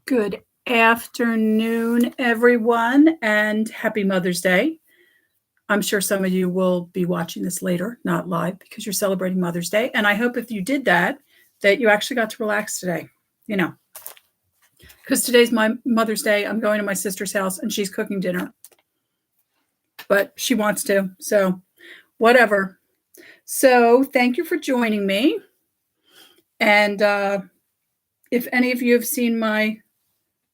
Good afternoon, everyone, and happy Mother's Day. I'm sure some of you will be watching this later, not live, because you're celebrating Mother's Day. And I hope if you did that you actually got to relax today, because today's my Mother's Day. I'm going to my sister's house and she's cooking dinner, but she wants to, so whatever. So thank you for joining me. And if any of you have seen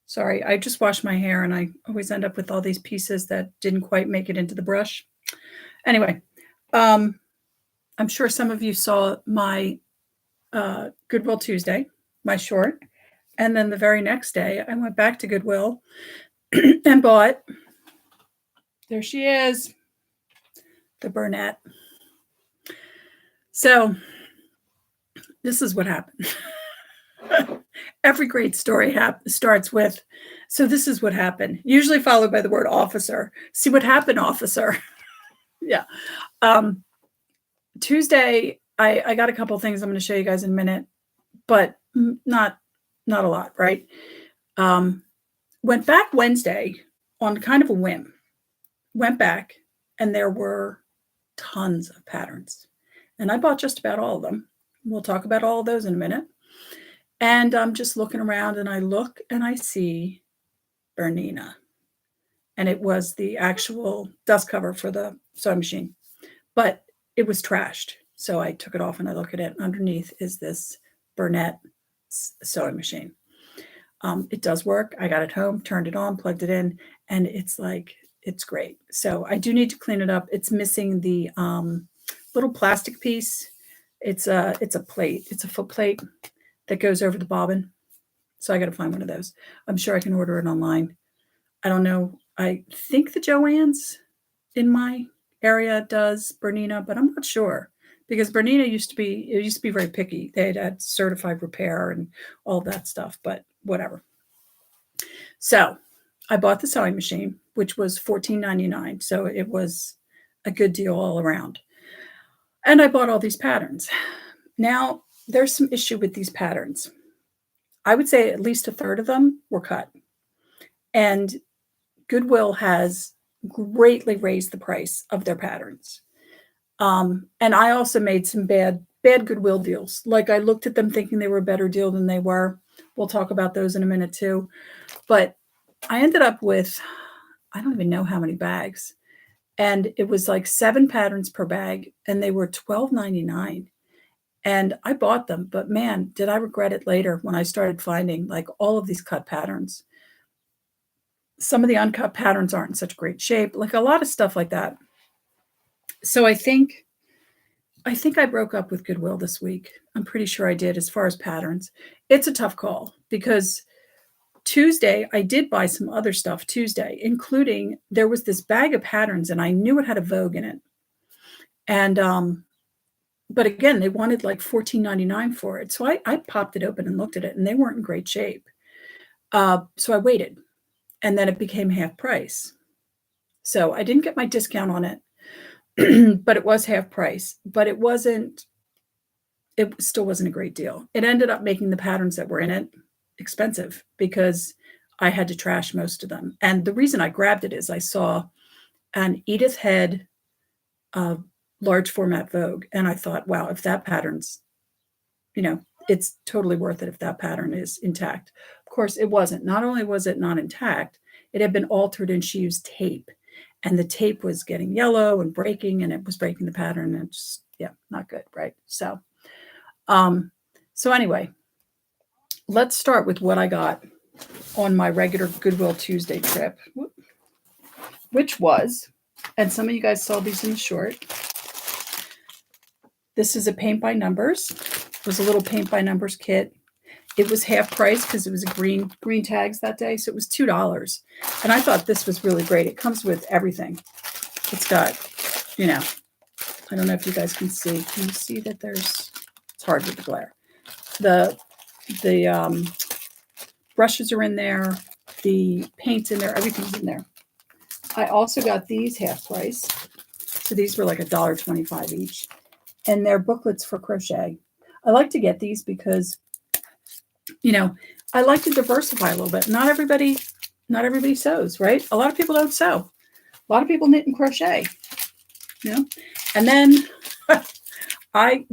sorry, I just washed my hair and I always end up with all these pieces that didn't quite make it into the brush. Anyway, I'm sure some of you saw my Goodwill Tuesday, my short. And then the very next day, I went back to Goodwill and bought, there she is, the Burnett. So this is what happened. Every great story starts with, so this is what happened, usually followed by the word officer. See what happened, officer. Yeah. Tuesday, I got a couple things I'm going to show you guys in a minute, but not a lot, right? Went back Wednesday on kind of a whim. Went back and there were tons of patterns. And I bought just about all of them. We'll talk about all of those in a minute. And I'm just looking around and I look and I see Bernina. And it was the actual dust cover for the sewing machine. But it was trashed. So I took it off and I look at it. Underneath is this Burnett sewing machine. It does work. I got it home, turned it on, plugged it in, and it's great. So I do need to clean it up. It's missing the little plastic piece. It's a plate. It's a foot plate that goes over the bobbin. So I got to find one of those. I'm sure I can order it online. I don't know. I think the Joann's in my area does Bernina, but I'm not sure because Bernina used to be very picky. They had certified repair and all that stuff, but whatever. So I bought the sewing machine, which was $14.99. So it was a good deal all around. And I bought all these patterns. Now, there's some issue with these patterns. I would say at least a third of them were cut. And Goodwill has greatly raised the price of their patterns. And I also made some bad Goodwill deals. Like I looked at them thinking they were a better deal than they were. We'll talk about those in a minute too. But I ended up with, I don't even know how many bags. And it was like 7 patterns per bag and they were $12.99. And I bought them, but man, did I regret it later when I started finding like all of these cut patterns. Some of the uncut patterns aren't in such great shape, like a lot of stuff like that. So I think I broke up with Goodwill this week. I'm pretty sure I did as far as patterns. It's a tough call because Tuesday, I did buy some other stuff Tuesday, including there was this bag of patterns and I knew it had a Vogue in it. And, but again, they wanted like $14.99 for it. So I popped it open and looked at it and they weren't in great shape. So I waited and then it became half price. So I didn't get my discount on it, but it was half price, but it still wasn't a great deal. It ended up making the patterns that were in it expensive because I had to trash most of them. And the reason I grabbed it is I saw an Edith Head large format Vogue. And I thought, wow, if that pattern's, it's totally worth it if that pattern is intact. Of course, it wasn't. Not only was it not intact, it had been altered and she used tape. And the tape was getting yellow and breaking and it was breaking the pattern. And just, not good, right? So anyway, let's start with what I got on my regular Goodwill Tuesday trip, which was, and some of you guys saw these in the short. This is a paint by numbers. It was a little paint by numbers kit. It was half price because it was a green tags that day. So it was $2. And I thought this was really great. It comes with everything. It's got, I don't know if you guys can see. Can you see that it's hard with the glare. The brushes are in there. The paint's in there. Everything's in there. I also got these half price. So these were like $1.25 each. And they're booklets for crochet. I like to get these because, I like to diversify a little bit. Not everybody sews, right? A lot of people don't sew. A lot of people knit and crochet, you know. And then I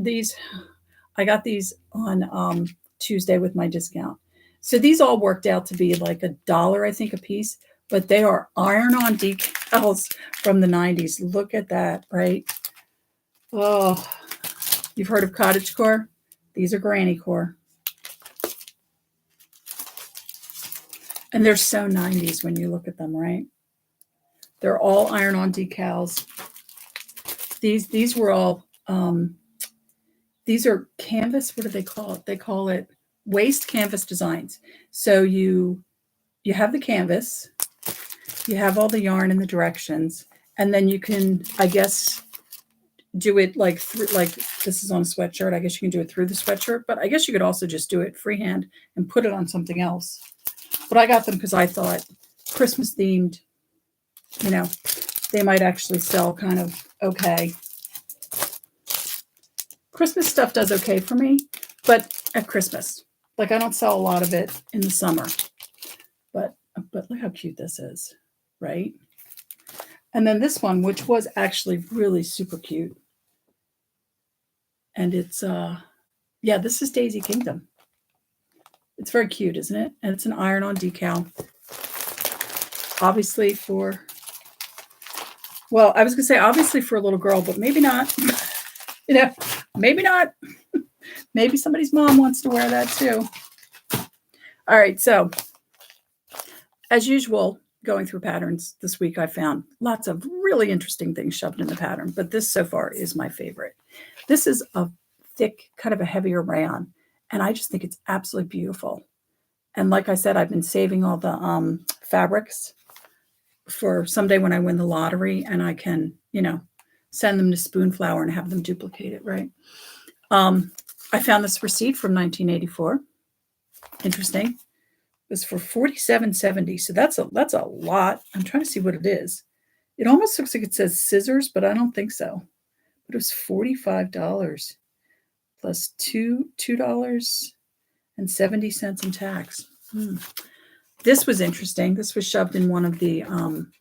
got these on Tuesday with my discount. So these all worked out to be like $1, I think, a piece, but they are iron-on decals from the 90s. Look at that, right? Oh, you've heard of cottagecore? These are granny core. And they're so 90s when you look at them, right? They're all iron-on decals. These were all, these are canvas. What do they call it? They call it waste canvas designs. So you have the canvas, you have all the yarn and the directions, and then you can, I guess, do it like this is on a sweatshirt. I guess you can do it through the sweatshirt, but I guess you could also just do it freehand and put it on something else. But I got them because I thought Christmas themed, you know, they might actually sell kind of okay. Christmas stuff does okay for me, but at Christmas, like I don't sell a lot of it in the summer. But look how cute this is, right? And then this one, which was actually really super cute. And it's yeah, this is Daisy Kingdom. It's very cute, isn't it? And it's an iron-on decal. Obviously for, well, I was gonna say obviously for a little girl, but maybe not. You know, maybe not. Maybe somebody's mom wants to wear that too. All right, so as usual, going through patterns this week, I found lots of really interesting things shoved in the pattern, but this so far is my favorite. This is a thick, kind of a heavier rayon, and I just think it's absolutely beautiful. And like I said, I've been saving all the fabrics for someday when I win the lottery and I can, you know, send them to Spoonflower and have them duplicate it, right? I found this receipt from 1984. Interesting. It was for $47.70. So that's a lot. I'm trying to see what it is. It almost looks like it says scissors, but I don't think so. But it was $45 plus $2.70 in tax. This was interesting. This was shoved in one of the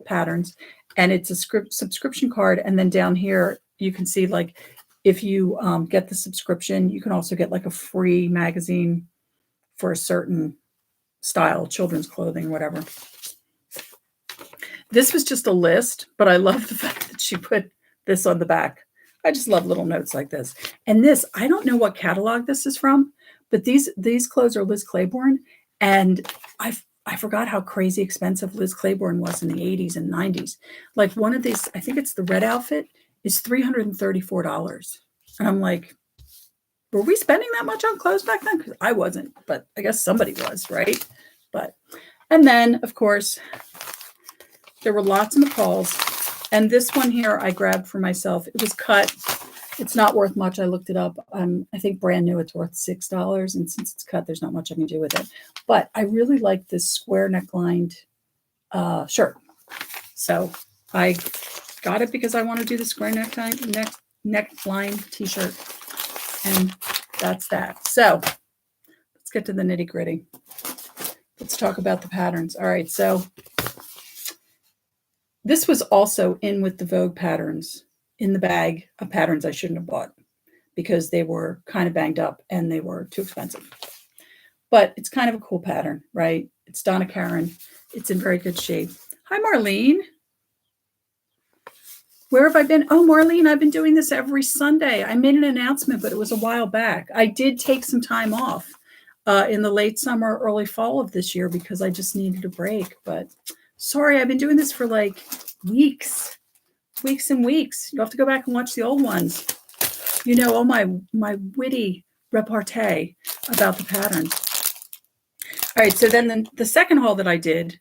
patterns, and it's a subscription card. And then down here, you can see like if you get the subscription, you can also get like a free magazine for a certain style, children's clothing, whatever. This was just a list, but I love the fact that she put this on the back. I just love little notes like this. And this, I don't know what catalog this is from, but these clothes are Liz Claiborne, and I forgot how crazy expensive Liz Claiborne was in the 80s and 90s. Like one of these, I think it's the red outfit, is $334. And I'm like, were we spending that much on clothes back then? Because I wasn't, but I guess somebody was, right? But, and then, of course, there were lots of McCalls. And this one here I grabbed for myself. It was cut. It's not worth much. I looked it up. I think brand new it's worth $6. And since it's cut, there's not much I can do with it. But I really like this square necklined shirt. So I got it because I want to do the square neckline t-shirt. And that's that. So let's get to the nitty gritty. Let's talk about the patterns. All right. So this was also in with the Vogue patterns in the bag of patterns I shouldn't have bought because they were kind of banged up and they were too expensive. But it's kind of a cool pattern, right? It's Donna Karan. It's in very good shape. Hi, Marlene. Where have I been? Oh, Marlene, I've been doing this every Sunday. I made an announcement, but it was a while back. I did take some time off in the late summer, early fall of this year because I just needed a break. But sorry, I've been doing this for like weeks and weeks. You'll have to go back and watch the old ones. You know, all my witty repartee about the patterns. All right, so then the second haul that I did,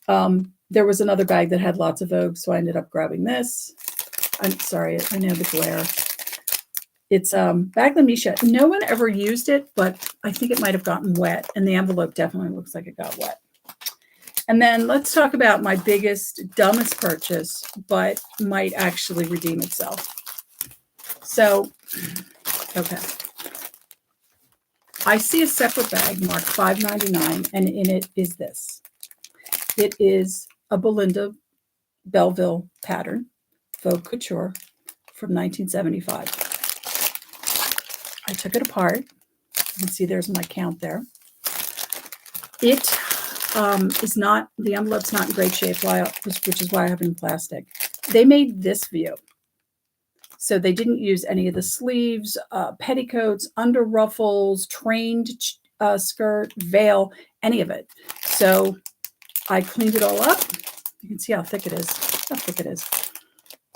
there was another bag that had lots of Vogue, so I ended up grabbing this. I'm sorry, I know the glare. It's Bag La Misha. No one ever used it, but I think it might have gotten wet, and the envelope definitely looks like it got wet. And then let's talk about my biggest, dumbest purchase, but might actually redeem itself. So, okay. I see a separate bag marked $5.99, and in it is this. It is a Belinda Belleville pattern, faux couture, from 1975. I took it apart. You can see there's my count there. It is not, the envelope's not in great shape, which is why I have it in plastic. They made this view. So they didn't use any of the sleeves, petticoats, under ruffles, trained skirt, veil, any of it. So I cleaned it all up. You can see how thick it is. How thick it is.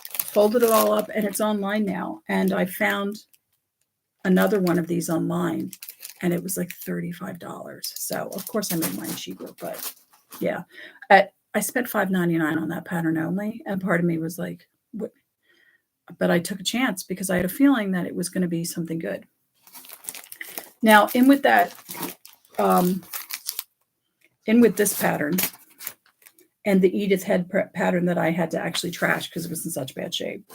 Folded it all up, and it's online now. And I found another one of these online, and it was like $35. So of course I made mine cheaper, but yeah, I spent $5.99 on that pattern only, and part of me was like, what? But I took a chance because I had a feeling that it was going to be something good. Now, in with that, in with this pattern and the Edith head pattern that I had to actually trash because it was in such bad shape,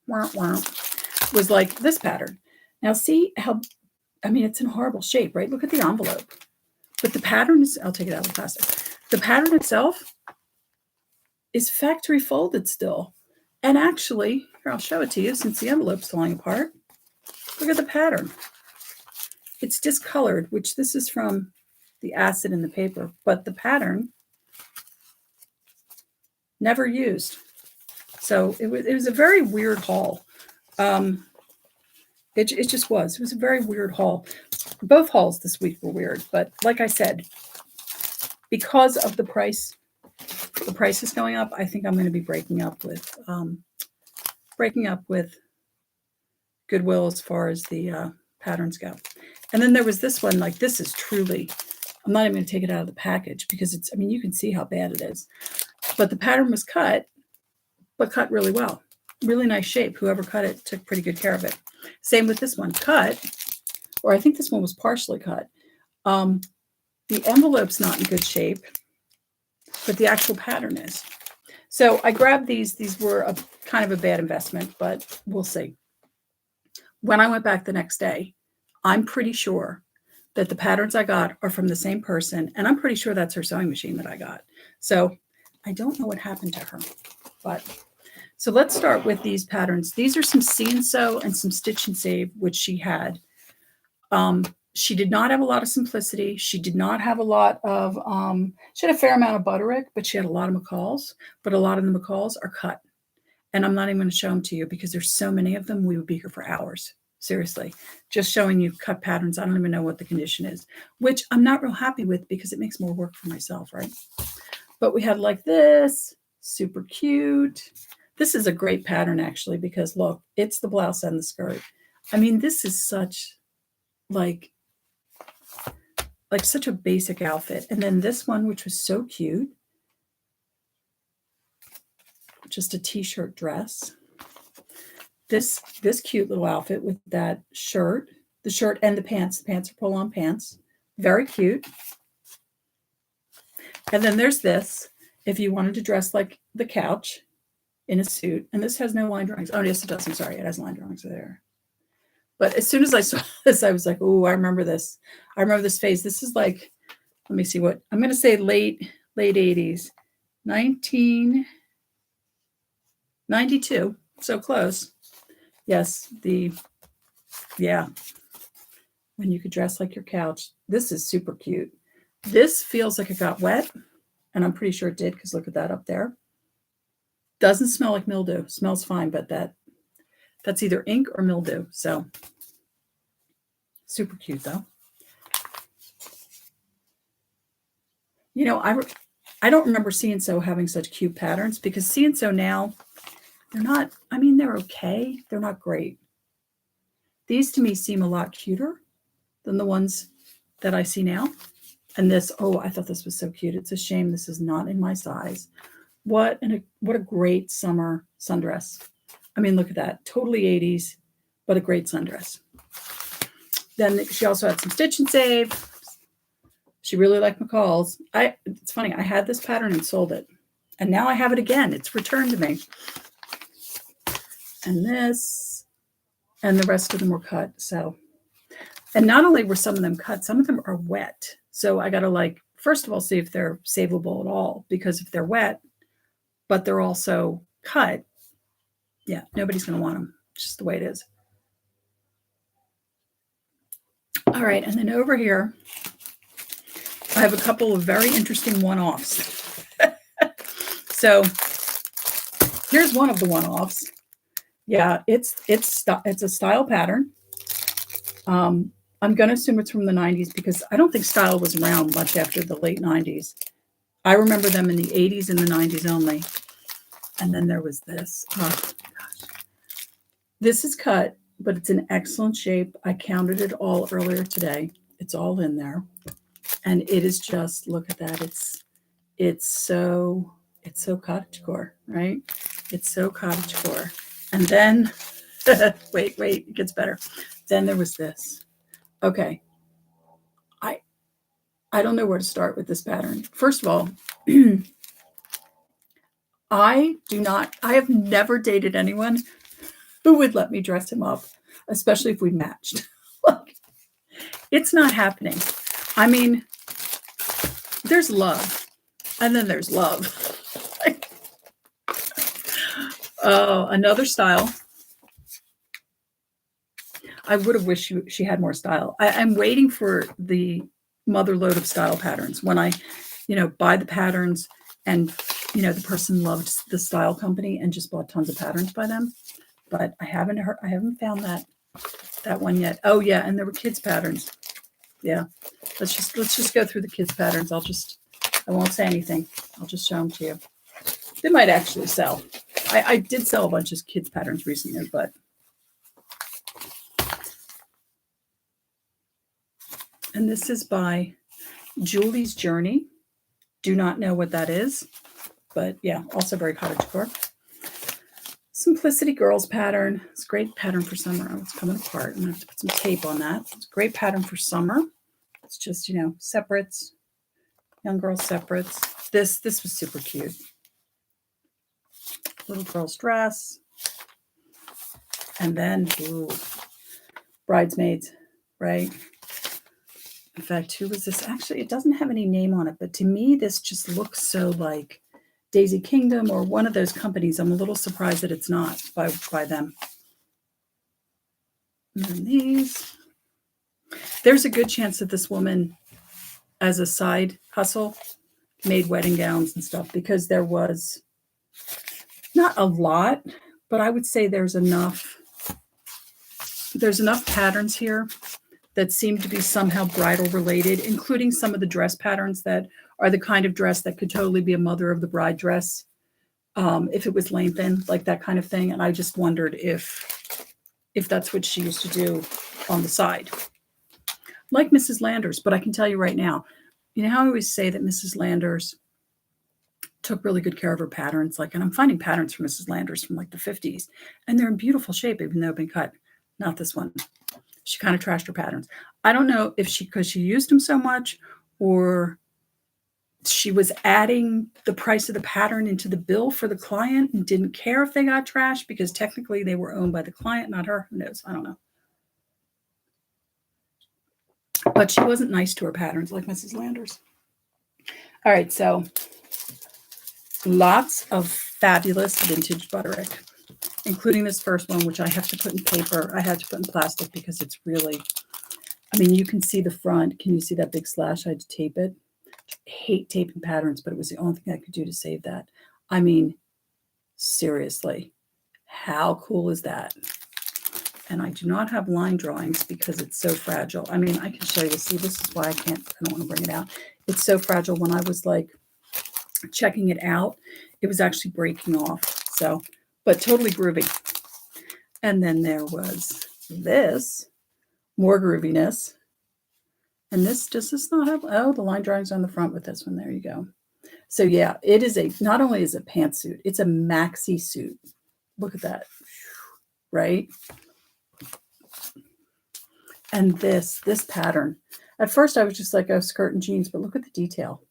was like this pattern. Now, see how, I mean, it's in horrible shape, right? Look at the envelope. But the pattern is, I'll take it out of the plastic. The pattern itself is factory folded still. And actually, here, I'll show it to you since the envelope's falling apart. Look at the pattern. It's discolored, which this is from the acid in the paper, but the pattern never used. So it was a very weird haul. It just was. It was a very weird haul. Both hauls this week were weird, but like I said, because of the price is going up, I think I'm going to be breaking up with Goodwill as far as the patterns go. And then there was this one, like this is truly, I'm not even going to take it out of the package because it's, I mean, you can see how bad it is. But the pattern was cut, but cut really well. Really nice shape. Whoever cut it took pretty good care of it. Same with this one, cut, or I think this one was partially cut. The envelope's not in good shape, but the actual pattern is. So I grabbed these. These were kind of a bad investment, but we'll see. When I went back the next day, I'm pretty sure that the patterns I got are from the same person, and I'm pretty sure that's her sewing machine that I got. So I don't know what happened to her, but so let's start with these patterns. These are some See and Sew and some Stitch and Save, which she had. She did not have a lot of simplicity. She did not have a lot of, she had a fair amount of Butterick, but she had a lot of McCalls, but a lot of the McCalls are cut. And I'm not even going to show them to you because there's so many of them, we would be here for hours. Seriously, just showing you cut patterns. I don't even know what the condition is, which I'm not real happy with because it makes more work for myself, right? But we had like this, super cute. This is a great pattern actually, because look, it's the blouse and the skirt. I mean, this is such like such a basic outfit. And then this one, which was so cute, just a t-shirt dress. This cute little outfit with that shirt, the shirt and the pants. The pants are pull-on pants. Very cute. And then there's this, if you wanted to dress like the couch in a suit. And this has no line drawings. Oh, yes, it does. I'm sorry. It has line drawings there. But as soon as I saw this, I was like, oh, I remember this. I remember this phase. This is like, let me see what, I'm going to say late 80s. 1992. So close. Yes, yeah. When you could dress like your couch. This is super cute. This feels like it got wet, and I'm pretty sure it did because look at that up there. Doesn't smell like mildew. Smells fine, but that's either ink or mildew. So super cute though. You know, I don't remember See and Sew having such cute patterns because See and Sew now, they're not, I mean, they're okay. They're not great. These to me seem a lot cuter than the ones that I see now. And this, oh, I thought this was so cute. It's a shame this is not in my size. What a great summer sundress. I mean, look at that. Totally 80s, but a great sundress. Then she also had some Stitch and Save. She really liked McCall's. It's funny. I had this pattern and sold it. And now I have it again. It's returned to me. And this, and the rest of them were cut. So And not only were some of them cut, some of them are wet. So I got to like, first of all, see if they're savable at all, because if they're wet, but they're also cut, yeah, nobody's going to want them. It's just the way it is. All right. And then over here, I have a couple of very interesting one-offs. So here's one of the one-offs. Yeah, it's a style pattern. I'm going to assume it's from the 90s because I don't think style was around much after the late 90s. I remember them in the 80s and the 90s only. And then there was this. Oh, gosh. This is cut, but it's in excellent shape. I counted it all earlier today. It's all in there. And it is just, look at that. It's so cottagecore, right? It's so cottagecore. And then, wait, it gets better. Then there was this. Okay. I don't know where to start with this pattern. First of all, I have never dated anyone who would let me dress him up, especially if we matched. Like, it's not happening. I mean, there's love, and then there's love. Oh, another style. I would have wished she had more style. I'm waiting for the mother load of style patterns when I, buy the patterns and, the person loved the style company and just bought tons of patterns by them. But I haven't found that one yet. Oh yeah, and there were kids patterns. Yeah, let's just go through the kids patterns. I won't say anything. I'll just show them to you. They might actually sell. I did sell a bunch of kids patterns recently, but and this is by Julie's Journey. Do not know what that is, but yeah, also very cottagecore. Simplicity Girls pattern. It's a great pattern for summer. Oh, it's coming apart. I'm going to have to put some tape on that. It's a great pattern for summer. It's just, separates, young girl separates. This was super cute. Little girl's dress. And then, ooh, bridesmaids, right? In fact, who was this? Actually, it doesn't have any name on it, but to me, this just looks so like Daisy Kingdom or one of those companies. I'm a little surprised that it's not by them. And then these. There's a good chance that this woman, as a side hustle, made wedding gowns and stuff, because there was not a lot, but I would say there's enough patterns here that seem to be somehow bridal related, including some of the dress patterns that are the kind of dress that could totally be a mother of the bride dress, if it was lengthened, like that kind of thing. And I just wondered if that's what she used to do on the side, like Mrs. Landers. But I can tell you right now, how I always say that Mrs. Landers took really good care of her patterns. And I'm finding patterns from Mrs. Landers from like the 50s, and they're in beautiful shape, even though they've been cut. Not this one. She kind of trashed her patterns. I don't know if because she used them so much, or she was adding the price of the pattern into the bill for the client and didn't care if they got trashed, because technically they were owned by the client, not her. Who knows? I don't know. But she wasn't nice to her patterns like Mrs. Landers. All right, so lots of fabulous vintage Butterick, including this first one, which I have to put in paper. I had to put in plastic because it's really, you can see the front. Can you see that big slash? I had to tape it. I hate taping patterns, but it was the only thing I could do to save that. Seriously, how cool is that? And I do not have line drawings because it's so fragile. I can show you. See, this is why I don't want to bring it out. It's so fragile. When I was checking it out, it was actually breaking off. So, but totally groovy. And then there was this, more grooviness. And does this not have, the line drawings on the front with this one. There you go. So yeah, it is not only is it a pantsuit, it's a maxi suit. Look at that, right? And this pattern. At first I was just like, oh, skirt and jeans, but look at the detail.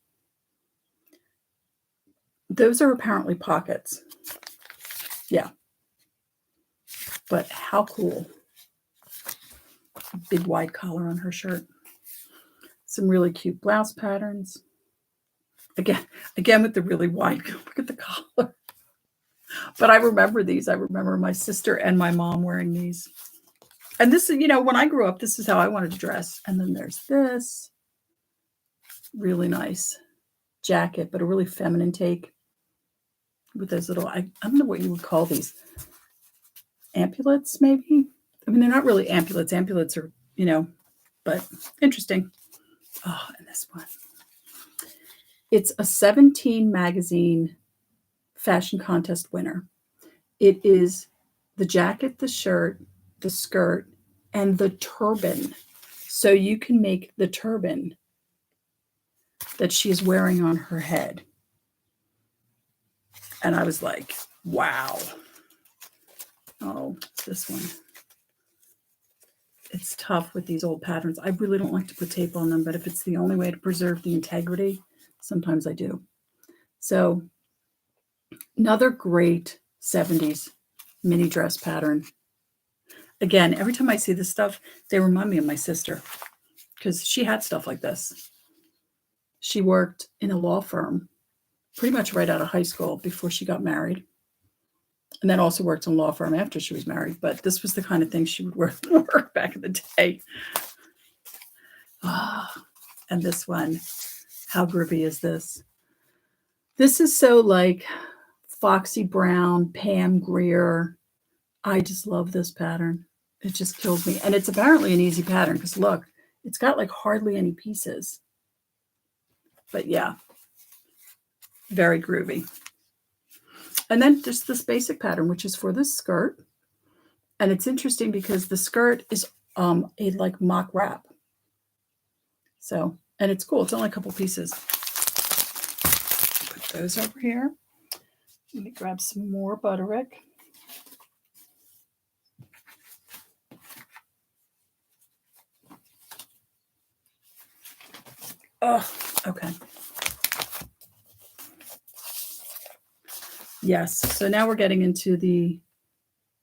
Those are apparently pockets. Yeah. But how cool. big wide collar on her shirt. Some really cute blouse patterns. Again with the really wide, look at the collar. But I remember these. I remember my sister and my mom wearing these. And this is, when I grew up, this is how I wanted to dress. And then there's this really nice jacket, but a really feminine take with those little, I don't know what you would call these. Ampulets, maybe? I mean, they're not really ampulets. Ampulets are, but interesting. Oh, and this one. It's a 17 magazine fashion contest winner. It is the jacket, the shirt, the skirt, and the turban. So you can make the turban that she is wearing on her head. And I was like, wow. Oh, this one. It's tough with these old patterns. I really don't like to put tape on them, but if it's the only way to preserve the integrity, sometimes I do. So another great 70s mini dress pattern. Again, every time I see this stuff, they remind me of my sister because she had stuff like this. She worked in a law firm pretty much right out of high school before she got married. And then also worked in a law firm after she was married. But this was the kind of thing she would wear to work back in the day. Oh, and this one, how groovy is this? This is so like Foxy Brown, Pam Grier. I just love this pattern. It just kills me. And it's apparently an easy pattern because look, it's got like hardly any pieces. But yeah, very groovy. And then just this basic pattern, which is for this skirt. And it's interesting because the skirt is a like mock wrap. So, and it's cool. It's only a couple pieces. Put those over here. Let me grab some more Butterick. Oh, okay. Yes, so now we're getting into the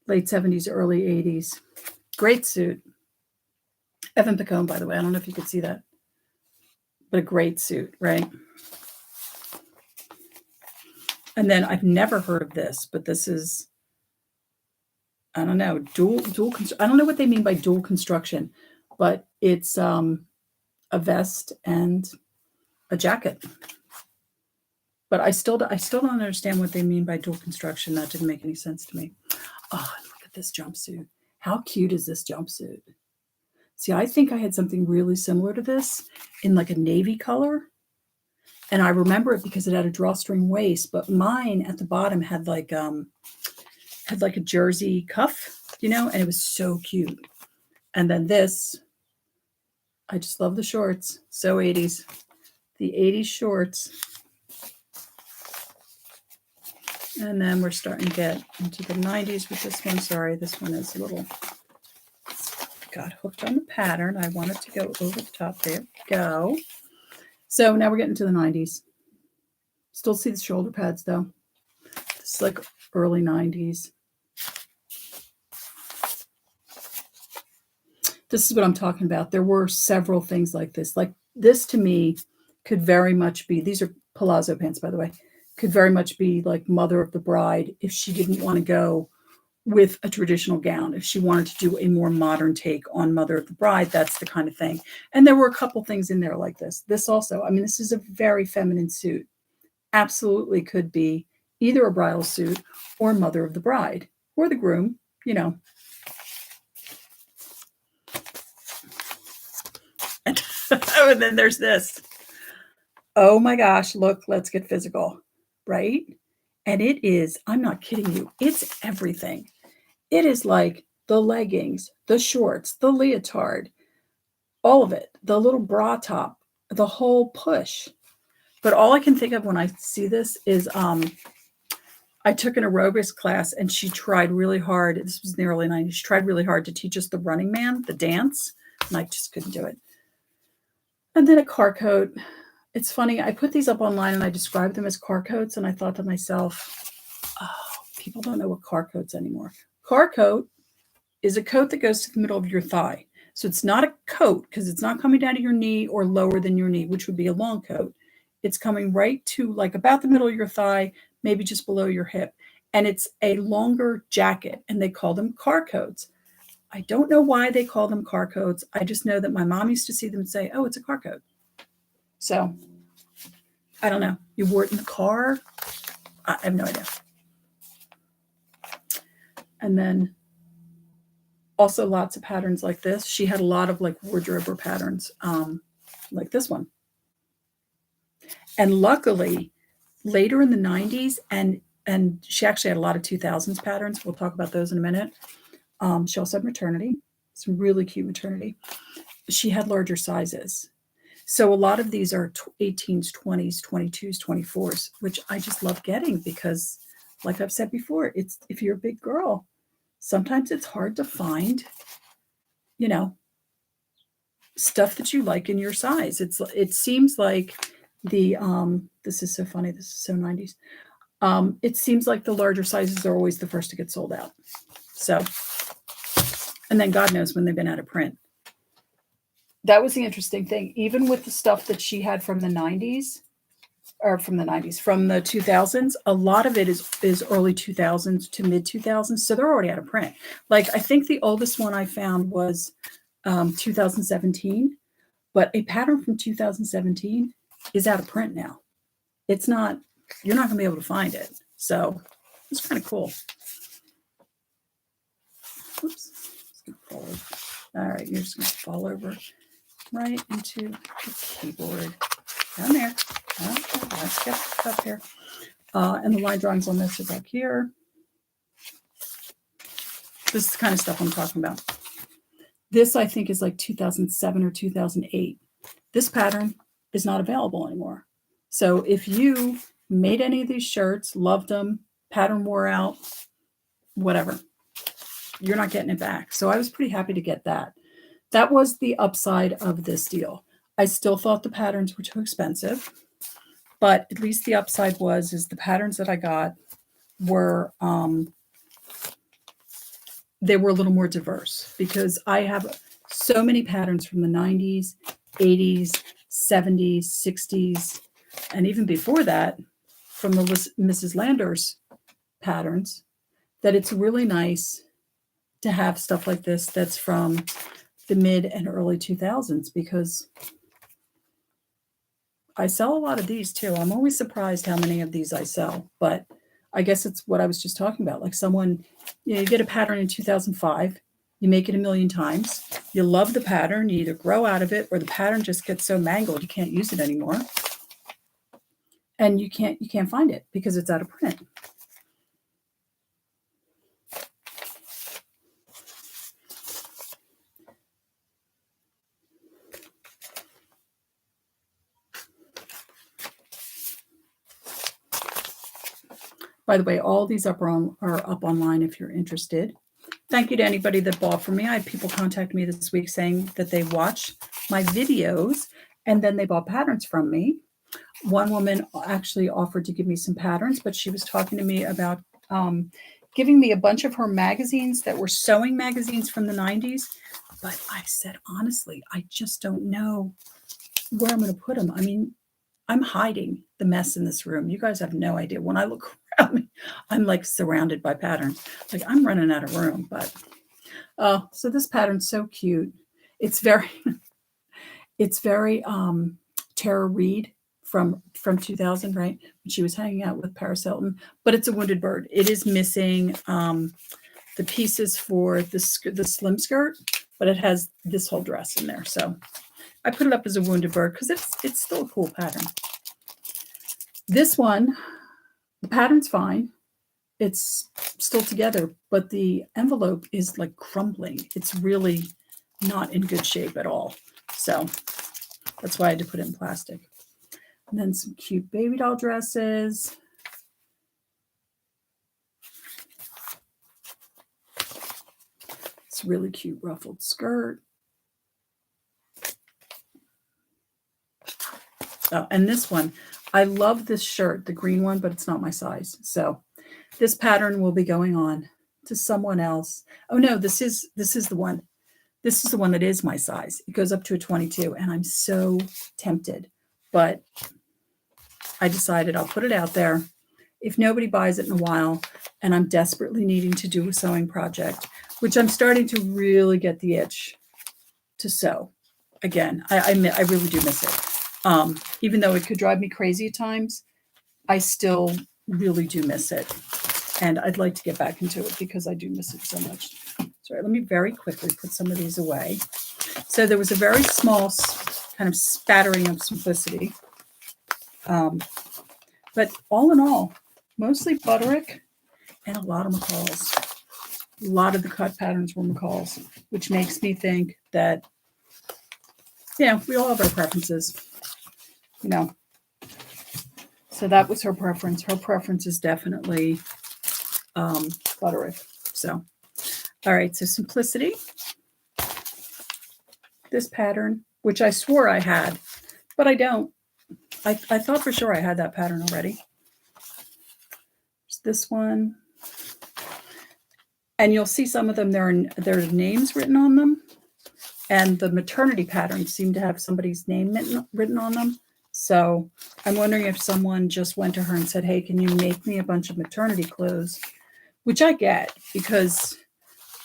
late 70s, early 80s. Great suit. Evan Picone, by the way. I don't know if you could see that. But a great suit, right? And then I've never heard of this, but this is, I don't know, dual. I don't know what they mean by dual construction, but it's a vest and a jacket. But I still don't understand what they mean by dual construction. That didn't make any sense to me. Oh, look at this jumpsuit. How cute is this jumpsuit? See, I think I had something really similar to this in like a navy color. And I remember it because it had a drawstring waist, but mine at the bottom had like a jersey cuff, and it was so cute. And then this, I just love the shorts. So 80s. The 80s shorts. And then we're starting to get into the 90s with this one. Sorry, this one is a little, got hooked on the pattern. I want it to go over the top. There we go. So now we're getting to the 90s. Still see the shoulder pads though. This is like early 90s. This is what I'm talking about. There were several things like this. Like this to me could very much be, these are palazzo pants, by the way, could very much be like Mother of the Bride if she didn't want to go with a traditional gown. If she wanted to do a more modern take on Mother of the Bride, that's the kind of thing. And there were a couple things in there like this. This also, I mean, this is a very feminine suit. Absolutely could be either a bridal suit or Mother of the Bride or the groom, And then there's this. Oh my gosh, look, let's get physical, right? And it is, I'm not kidding you, it's everything. It is like the leggings, the shorts, the leotard, all of it, the little bra top, the whole push. But all I can think of when I see this is I took an aerobics class and she tried really hard. This was in the early 90s. She tried really hard to teach us the Running Man, the dance, and I just couldn't do it. And then a car coat. It's funny. I put these up online and I described them as car coats. And I thought to myself, oh, people don't know what car coats anymore. Car coat is a coat that goes to the middle of your thigh. So it's not a coat because it's not coming down to your knee or lower than your knee, which would be a long coat. It's coming right to like about the middle of your thigh, maybe just below your hip. And it's a longer jacket, and they call them car coats. I don't know why they call them car coats. I just know that my mom used to see them and say, oh, it's a car coat. So I don't know. You wore it in the car? I have no idea. And then also lots of patterns like this. She had a lot of like wardrobe patterns, like this one. And luckily, later in the 90s, and she actually had a lot of 2000s patterns. We'll talk about those in a minute. She also had maternity, some really cute maternity. She had larger sizes. So a lot of these are 18s, 20s, 22s, 24s, which I just love getting because, like I've said before, it's if you're a big girl, sometimes it's hard to find, stuff that you like in your size. It seems like the this is so funny. This is so 90s. It seems like the larger sizes are always the first to get sold out. So, and then God knows when they've been out of print. That was the interesting thing. Even with the stuff that she had from the 90s, or from the 2000s, a lot of it is early 2000s to mid 2000s. So they're already out of print. Like I think the oldest one I found was 2017, but a pattern from 2017 is out of print now. It's not, you're not going to be able to find it. So it's kind of cool. Oops. It's going to fall over. All right. You're just going to fall over right into the keyboard. Down there. Okay, let's get up here. And the line drawings on this are back here. This is the kind of stuff I'm talking about. This, I think, is like 2007 or 2008. This pattern is not available anymore. So if you made any of these shirts, loved them, pattern wore out, whatever, you're not getting it back. So I was pretty happy to get that. That was the upside of this deal. I still thought the patterns were too expensive, but at least the upside is the patterns that I got were, they were a little more diverse because I have so many patterns from the 90s, 80s, 70s, 60s, and even before that from the Mrs. Landers patterns that it's really nice to have stuff like this that's from the mid and early 2000s because I sell a lot of these too. I'm always surprised how many of these I sell, but I guess it's what I was just talking about. Like someone, you get a pattern in 2005, you make it a million times, you love the pattern, you either grow out of it or the pattern just gets so mangled you can't use it anymore. And you can't find it because it's out of print. By the way, all these are up online if you're interested. Thank you to anybody that bought from me. I had people contact me this week saying that they watch my videos and then they bought patterns from me. One woman actually offered to give me some patterns, but she was talking to me about giving me a bunch of her magazines that were sewing magazines from the 90s. But I said, honestly, I just don't know where I'm going to put them. I mean, I'm hiding the mess in this room. You guys have no idea. When I look around me, I'm like surrounded by patterns. Like I'm running out of room, but so this pattern's so cute. It's very Tara Reid from 2000, right? When she was hanging out with Paris Hilton, but it's a wounded bird. It is missing the pieces for the slim skirt, but it has this whole dress in there. So I put it up as a wounded bird because it's still a cool pattern. This one, the pattern's fine. It's still together, but the envelope is like crumbling. It's really not in good shape at all. So that's why I had to put it in plastic. And then some cute baby doll dresses. It's really cute ruffled skirt. Oh, and this one, I love this shirt, the green one, but it's not my size. So this pattern will be going on to someone else. Oh no, this is the one. This is the one that is my size. It goes up to a 22, and I'm so tempted. But I decided I'll put it out there. If nobody buys it in a while, and I'm desperately needing to do a sewing project, which I'm starting to really get the itch to sew again. I really do miss it. Even though it could drive me crazy at times, I still really do miss it. And I'd like to get back into it because I do miss it so much. Sorry, let me very quickly put some of these away. So there was a very small kind of spattering of simplicity. But all in all, mostly Butterick and a lot of McCall's. A lot of the cut patterns were McCall's, which makes me think that, yeah, we all have our preferences, you know. So that was her preference. Her preference is definitely Butterick. So, all right, so simplicity. This pattern, which I swore I had, but I don't. I thought for sure I had that pattern already. There's this one. And you'll see some of them, there are names written on them. And the maternity patterns seem to have somebody's name written on them. So I'm wondering if someone just went to her and said, hey, can you make me a bunch of maternity clothes? Which I get, because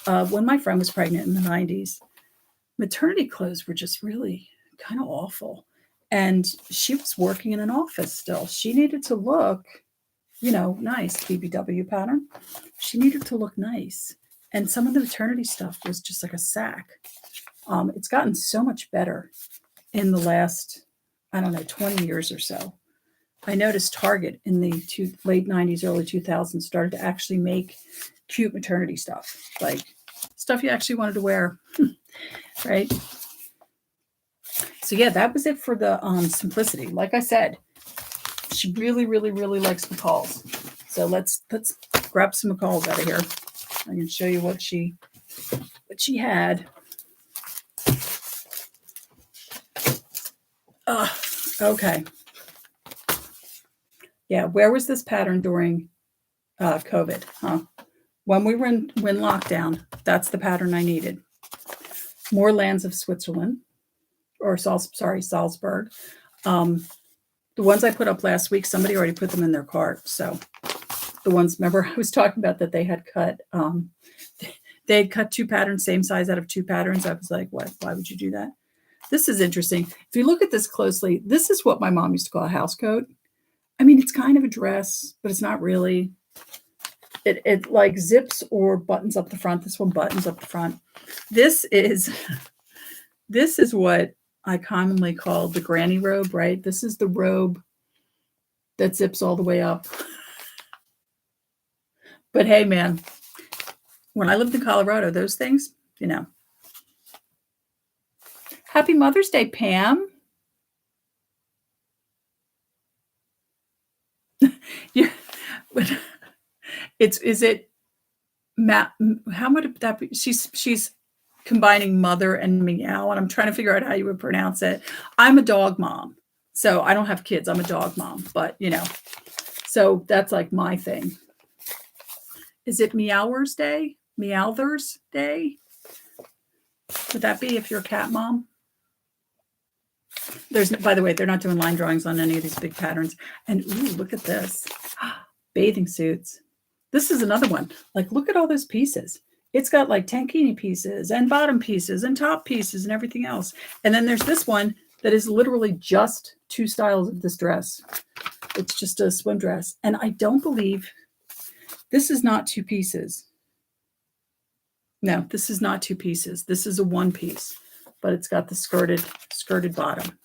when my friend was pregnant in the 90s, maternity clothes were just really kind of awful. And she was working in an office still. She needed to look, you know, nice, BBW pattern. She needed to look nice. And some of the maternity stuff was just like a sack. It's gotten so much better in the last, I don't know, 20 years or so. I noticed Target in the late 90s, early 2000s started to actually make cute maternity stuff, like stuff you actually wanted to wear, right? So yeah, that was it for the simplicity. Like I said, she really, really, really likes McCall's. So let's grab some McCall's out of here. I can show you what she had. Okay. Yeah, where was this pattern during COVID? Huh? When we were in lockdown, that's the pattern I needed. More Lands of Switzerland, or Salzburg. The ones I put up last week, somebody already put them in their cart. So the ones, remember I was talking about that they had cut, they had cut two patterns, same size out of two patterns. I was like, what? Why would you do that? This is interesting. If you look at this closely, this is what my mom used to call a house coat. I mean, it's kind of a dress, but it's not really. It like zips or buttons up the front. This one buttons up the front. This is what I commonly call the granny robe, right? This is the robe that zips all the way up. But hey, man, when I lived in Colorado, those things, you know. Happy Mother's Day, Pam. Yeah. How would that be? She's combining mother and meow, and I'm trying to figure out how you would pronounce it. I'm a dog mom, so I don't have kids. I'm a dog mom, but you know, so that's like my thing. Is it Meowers Day? Meowthers Day? Would that be if you're a cat mom? By the way, they're not doing line drawings on any of these big patterns. And ooh, look at this. Bathing suits. This is another one. Like, look at all those pieces. It's got like tankini pieces and bottom pieces and top pieces and everything else. And then there's this one that is literally just two styles of this dress. It's just a swim dress. And I don't believe this is not two pieces. No, this is not two pieces. This is a one piece, but it's got the skirted bottom.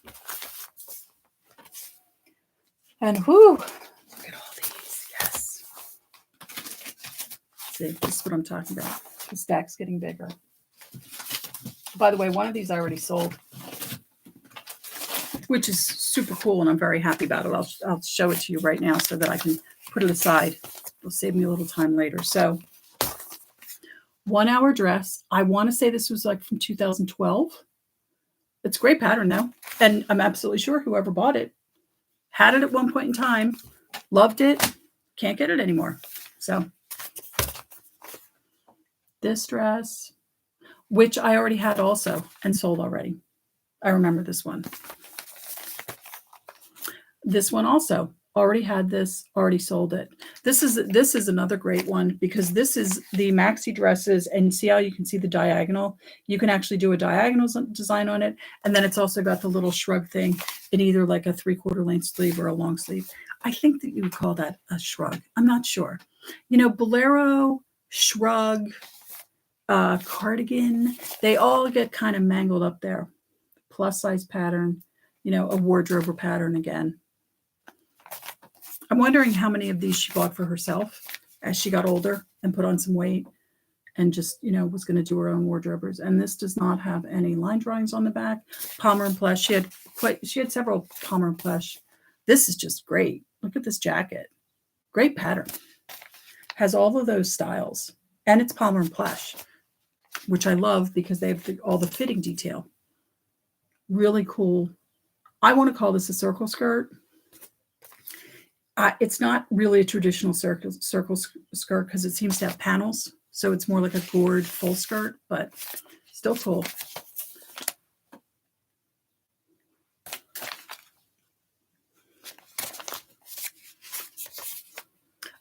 And whoo, look at all these. Yes. See, this is what I'm talking about. The stack's getting bigger. By the way, one of these I already sold, which is super cool, and I'm very happy about it. I'll show it to you right now so that I can put it aside. It'll save me a little time later. So 1 hour dress. I want to say this was like from 2012. It's a great pattern though. And I'm absolutely sure whoever bought it had it at one point in time, loved it, can't get it anymore. So this dress, which I already had also and sold already. I remember this one. This one also already had this, already sold it. This is another great one because this is the maxi dresses, and see how you can see the diagonal? You can actually do a diagonal design on it, and then it's also got the little shrug thing in either like a 3/4 length sleeve or a long sleeve. I think that you would call that a shrug. I'm not sure. You know, bolero, shrug, cardigan, they all get kind of mangled up there. Plus size pattern, you know, a wardrobe pattern again. I'm wondering how many of these she bought for herself as she got older and put on some weight and just, you know, was going to do her own wardrobers. And this does not have any line drawings on the back. Palmer and plush. She had several Palmer and plush. This is just great. Look at this jacket. Great pattern. Has all of those styles. And it's Palmer and plush, which I love because they have all the fitting detail. Really cool. I want to call this a circle skirt. It's not really a traditional circle skirt because it seems to have panels. So it's more like a gored full skirt, but still cool.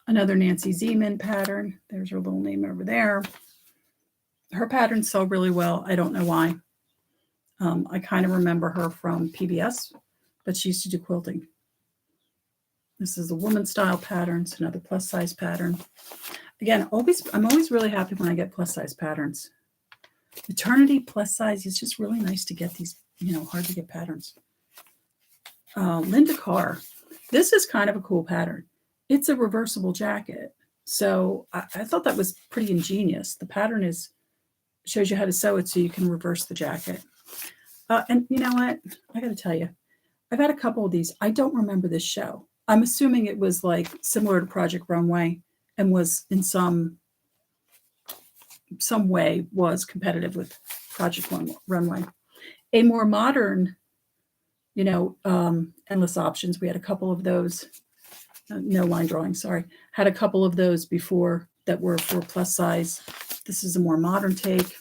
Another Nancy Zeman pattern. There's her little name over there. Her patterns sell really well. I don't know why. I kind of remember her from PBS, but she used to do quilting. This is a woman style pattern. It's another plus size pattern. Again, I'm always really happy when I get plus size patterns. Eternity plus size is just really nice to get these, you know, hard to get patterns. Linda Carr. This is kind of a cool pattern. It's a reversible jacket. So I thought that was pretty ingenious. The pattern shows you how to sew it so you can reverse the jacket. And you know what? I got to tell you, I've had a couple of these. I don't remember this show. I'm assuming it was like similar to Project Runway and was in some way was competitive with Project Runway. A more modern, you know, Endless Options. We had a couple of those. No line drawing, sorry. Had a couple of those before that were for plus size. This is a more modern take.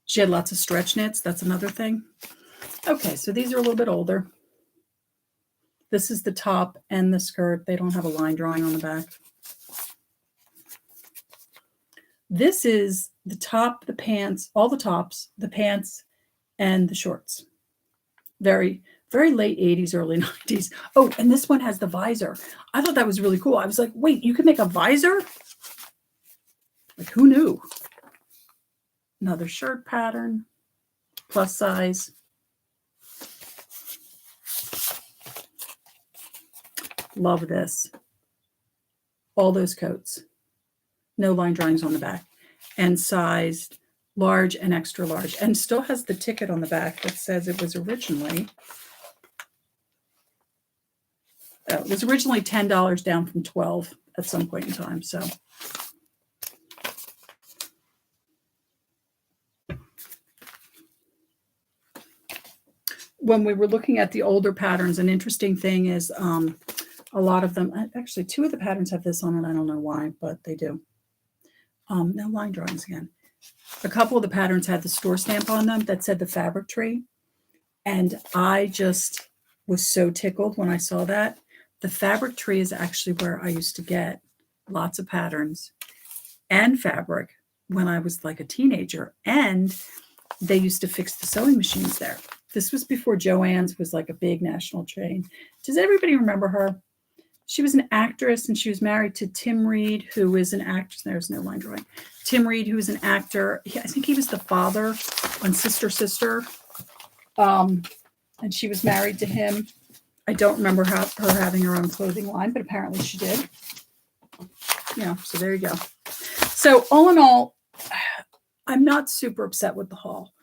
She had lots of stretch knits. That's another thing. Okay, so these are a little bit older. This is the top and the skirt. They don't have a line drawing on the back. This is the top, the pants, all the tops, the pants, and the shorts. Very, very late 80s, early 90s. Oh, and this one has the visor. I thought that was really cool. I was like, wait, you can make a visor? Like, who knew? Another shirt pattern, plus size. Love this. All those coats. No line drawings on the back. And sized large and extra large. And still has the ticket on the back that says it was originally $10 down from $12 at some point in time. So when we were looking at the older patterns, an interesting thing is a lot of them, actually 2 of the patterns have this on it. I don't know why, but they do. No line drawings again. A couple of the patterns had the store stamp on them that said the fabric tree. And I just was so tickled when I saw that. The fabric tree is actually where I used to get lots of patterns and fabric when I was like a teenager. And they used to fix the sewing machines there. This was before Joann's was like a big national chain. Does everybody remember her? She was an actress and she was married to Tim Reed, who is an actor. There's no line drawing. Tim Reed, who is an actor. I think he was the father on Sister Sister. And she was married to him. I don't remember her having her own clothing line, but apparently she did. Yeah, so there you go. So all in all, I'm not super upset with the haul.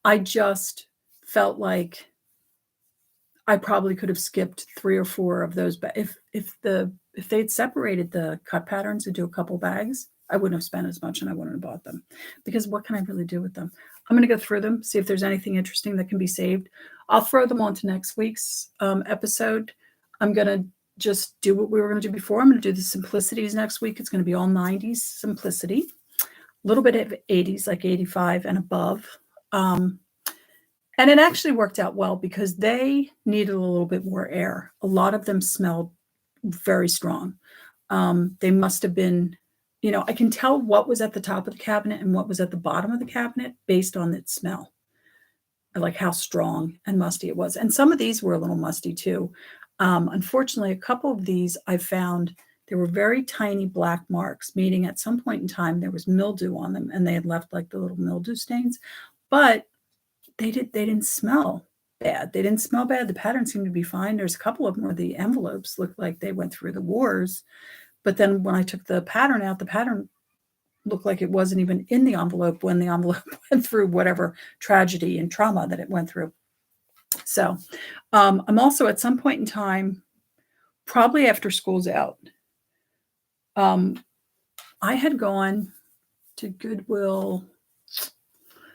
I just felt like I probably could have skipped 3 or 4 of those. But if they'd separated the cut patterns into a couple bags, I wouldn't have spent as much and I wouldn't have bought them. Because what can I really do with them? I'm going to go through them, see if there's anything interesting that can be saved. I'll throw them on to next week's episode. I'm going to just do what we were going to do before. I'm going to do the simplicities next week. It's going to be all 90s simplicity, a little bit of 80s, like 85 and above. And it actually worked out well because they needed a little bit more air. A lot of them smelled very strong. They must have been, I can tell what was at the top of the cabinet and what was at the bottom of the cabinet based on its smell, like how strong and musty it was. And some of these were a little musty too. Unfortunately, a couple of these I found there were very tiny black marks, meaning at some point in time there was mildew on them and they had left like the little mildew stains, but they didn't smell bad. They didn't smell bad. The pattern seemed to be fine. There's a couple of them where the envelopes looked like they went through the wars. But then when I took the pattern out, the pattern looked like it wasn't even in the envelope when the envelope went through whatever tragedy and trauma that it went through. So I'm also at some point in time, probably after school's out, I had gone to Goodwill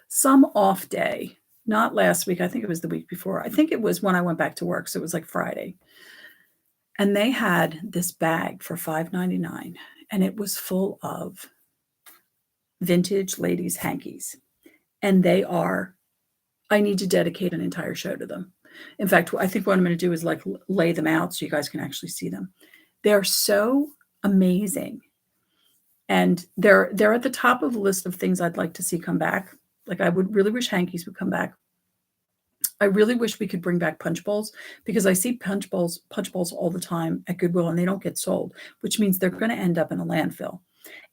some off day. Not last week. I think it was the week before. I think it was when I went back to work. So it was like Friday. And they had this bag for $5.99. And it was full of vintage ladies' hankies. And I need to dedicate an entire show to them. In fact, I think what I'm going to do is like lay them out so you guys can actually see them. They're so amazing. And they're at the top of the list of things I'd like to see come back. Like I would really wish hankies would come back. I really wish we could bring back punch bowls because I see punch bowls all the time at Goodwill and they don't get sold, which means they're going to end up in a landfill.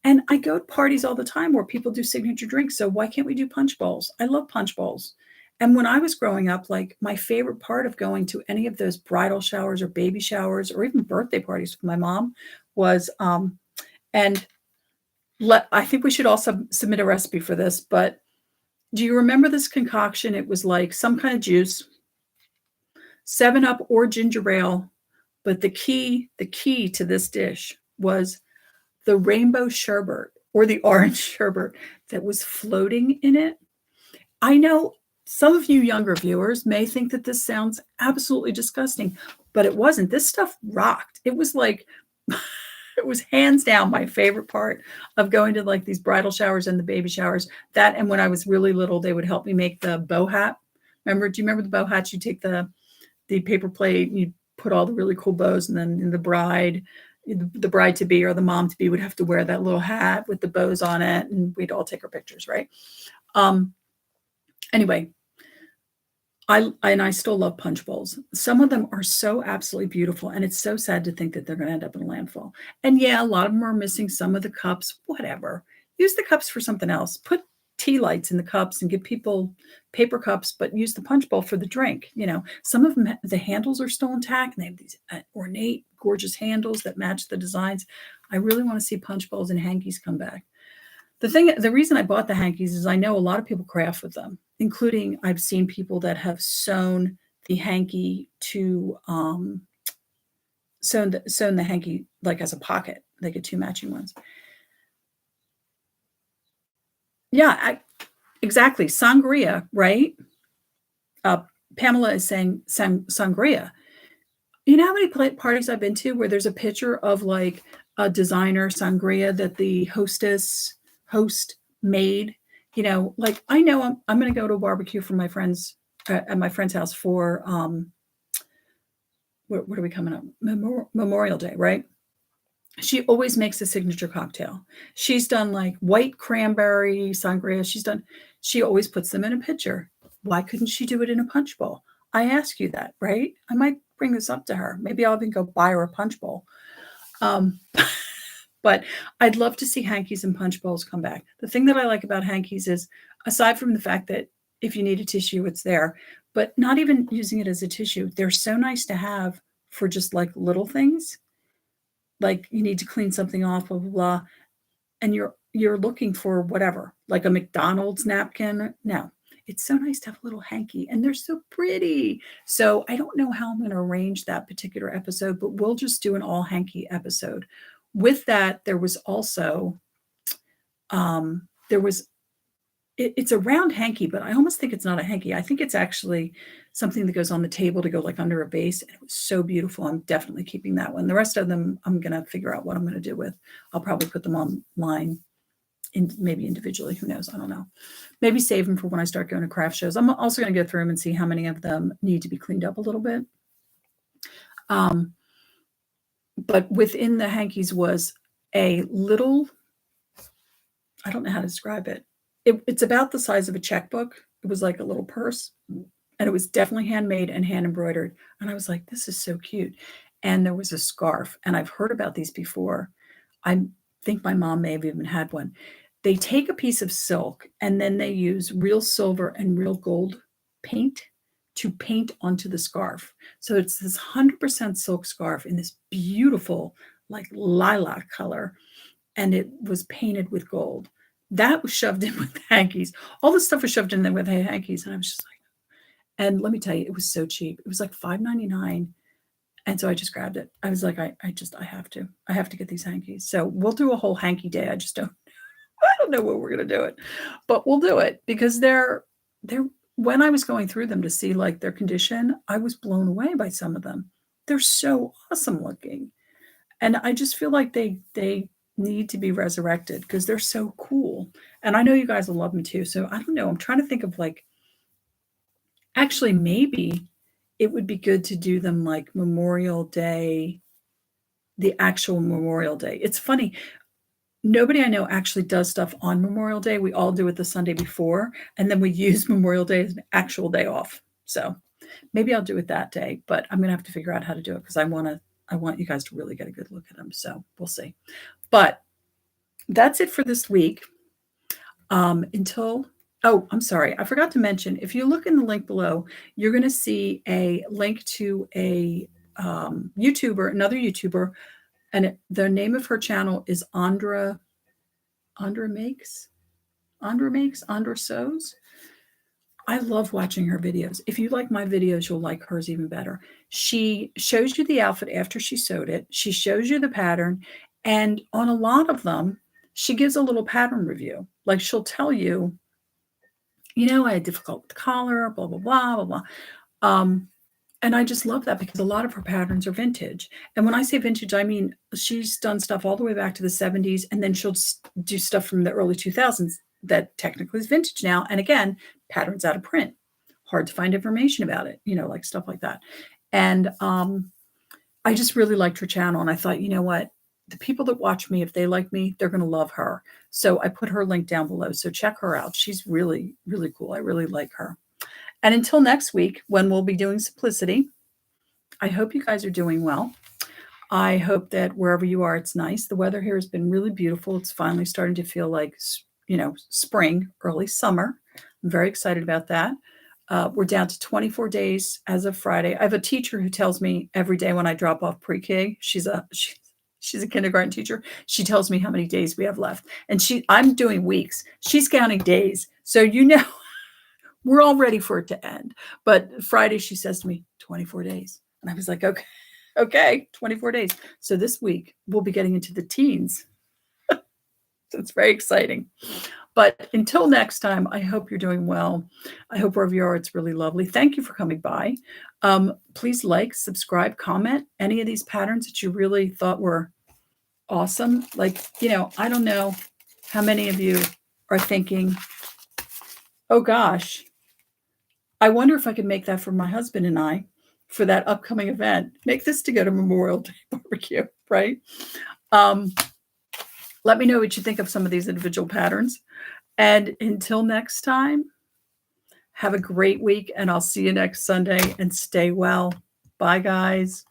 And I go to parties all the time where people do signature drinks. So why can't we do punch bowls? I love punch bowls. And when I was growing up, like my favorite part of going to any of those bridal showers or baby showers or even birthday parties with my mom was, I think we should also submit a recipe for this, but do you remember this concoction? It was like some kind of juice, 7-Up or ginger ale, but the key to this dish was the rainbow sherbet or the orange sherbet that was floating in it. I know some of you younger viewers may think that this sounds absolutely disgusting, but it wasn't. This stuff rocked. It was like it was hands down my favorite part of going to like these bridal showers and the baby showers. That, and when I was really little, they would help me make the bow hat. Do you remember the bow hats? You take the paper plate, and you put all the really cool bows, and then the bride to be or the mom to be would have to wear that little hat with the bows on it, and we'd all take our pictures, right? Anyway, I still love punch bowls. Some of them are so absolutely beautiful, and it's so sad to think that they're going to end up in a landfill. And yeah, a lot of them are missing some of the cups, whatever. Use the cups for something else. Put tea lights in the cups and give people paper cups, but use the punch bowl for the drink. Some of them, the handles are still intact, and they have these ornate, gorgeous handles that match the designs. I really want to see punch bowls and hankies come back. The reason I bought the hankies is I know a lot of people craft with them, including I've seen people that have sewn the hanky to sewn the hanky like as a pocket. They get 2 matching ones. Yeah, exactly. Sangria, right? Pamela is saying sangria. You know how many parties I've been to where there's a picture of like a designer sangria that the host made? Like I know I'm going to go to a barbecue for my friends at my friend's house for what are we coming up? Memorial Day, right? She always makes a signature cocktail. She's done like white cranberry sangria. She always puts them in a pitcher. Why couldn't she do it in a punch bowl? I ask you that, right? I might bring this up to her. Maybe I'll even go buy her a punch bowl. But I'd love to see hankies and punch bowls come back. The thing that I like about hankies is, aside from the fact that if you need a tissue, it's there, but not even using it as a tissue, they're so nice to have for just like little things. Like you need to clean something off, blah, blah, blah, and you're looking for whatever, like a McDonald's napkin. No, it's so nice to have a little hanky, and they're so pretty. So I don't know how I'm going to arrange that particular episode, but we'll just do an all hanky episode. With that, there was also, it's a round hanky, but I almost think it's not a hanky. I think it's actually something that goes on the table to go like under a vase. And it was so beautiful. I'm definitely keeping that one. The rest of them, I'm going to figure out what I'm going to do with. I'll probably put them online, maybe individually. Who knows? I don't know. Maybe save them for when I start going to craft shows. I'm also going to go through them and see how many of them need to be cleaned up a little bit. But within the hankies was a little, I don't know how to describe it. It's about the size of a checkbook. It was like a little purse, and it was definitely handmade and hand embroidered. And I was like, this is so cute. And there was a scarf, and I've heard about these before. I think my mom may have even had one. They take a piece of silk and then they use real silver and real gold paint to paint onto the scarf. So it's this 100% silk scarf in this beautiful, like lilac color. And it was painted with gold. That was shoved in with hankies. All this stuff was shoved in there with hankies. And I was just like, and let me tell you, it was so cheap. It was like $5.99. And so I just grabbed it. I was like, I have to get these hankies. So we'll do a whole hanky day. I don't know what we're going to do it, but we'll do it because they're, when I was going through them to see like their condition, I was blown away by some of them. They're so awesome looking. And I just feel like they need to be resurrected because they're so cool. And I know you guys will love them too. So I don't know. I'm trying to think of like, actually, maybe it would be good to do them like Memorial Day, the actual Memorial Day. It's funny. Nobody I know actually does stuff on Memorial Day. We all do it the Sunday before, and then we use Memorial Day as an actual day off. So maybe I'll do it that day, but I'm going to have to figure out how to do it because I want you guys to really get a good look at them. So we'll see. But that's it for this week. Oh, I'm sorry. I forgot to mention, if you look in the link below, you're going to see a link to a another YouTuber, and the name of her channel is Andra Sews. I love watching her videos. If you like my videos, you'll like hers even better. She shows you the outfit after she sewed it. She shows you the pattern. And on a lot of them, she gives a little pattern review. Like she'll tell you, I had difficult with the collar, blah, blah, blah, blah, blah. And I just love that because a lot of her patterns are vintage. And when I say vintage, I mean, she's done stuff all the way back to the 70s, and then she'll do stuff from the early 2000s that technically is vintage now. And again, patterns out of print, hard to find information about it, like stuff like that. And I just really liked her channel. And I thought, you know what? The people that watch me, if they like me, they're going to love her. So I put her link down below. So check her out. She's really, really cool. I really like her. And until next week, when we'll be doing Simplicity, I hope you guys are doing well. I hope that wherever you are, it's nice. The weather here has been really beautiful. It's finally starting to feel like, spring, early summer. I'm very excited about that. We're down to 24 days as of Friday. I have a teacher who tells me every day when I drop off pre-K, she's a kindergarten teacher. She tells me how many days we have left. And I'm doing weeks. She's counting days. So, we're all ready for it to end. But Friday, she says to me, 24 days. And I was like, okay, 24 days. So this week, we'll be getting into the teens. So it's very exciting. But until next time, I hope you're doing well. I hope wherever you are, it's really lovely. Thank you for coming by. Please like, subscribe, comment any of these patterns that you really thought were awesome. Like, I don't know how many of you are thinking, oh gosh, I wonder if I could make that for my husband and I for that upcoming event. Make this to go to Memorial Day barbecue, right? Let me know what you think of some of these individual patterns. And until next time, have a great week, and I'll see you next Sunday, and stay well. Bye, guys.